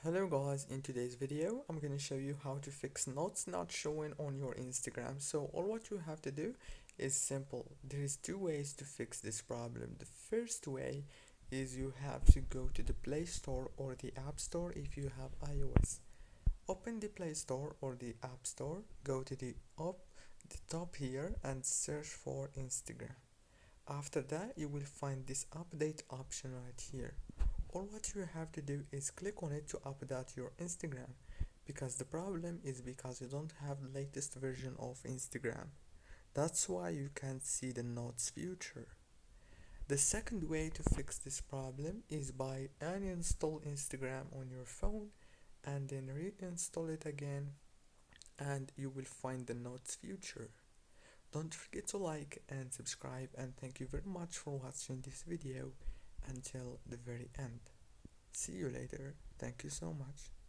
Hello guys, in today's video I'm going to show you how to fix notes not showing on your Instagram. So all what you have to do is simple. There is two ways to fix this problem. The first way is you have to go to the Play Store or the App Store if you have iOS. Open the Play Store or the App Store, go to the top here and search for Instagram. After that you will find this update option right here. All what you have to do is click on it to update your Instagram, because the problem is because you don't have the latest version of Instagram. That's why you can't see the notes future. The second way to fix this problem is by uninstall Instagram on your phone and then reinstall it again, and you will find the notes future. Don't forget to like and subscribe, and thank you very much for watching this video until the very end. See you later. Thank you so much.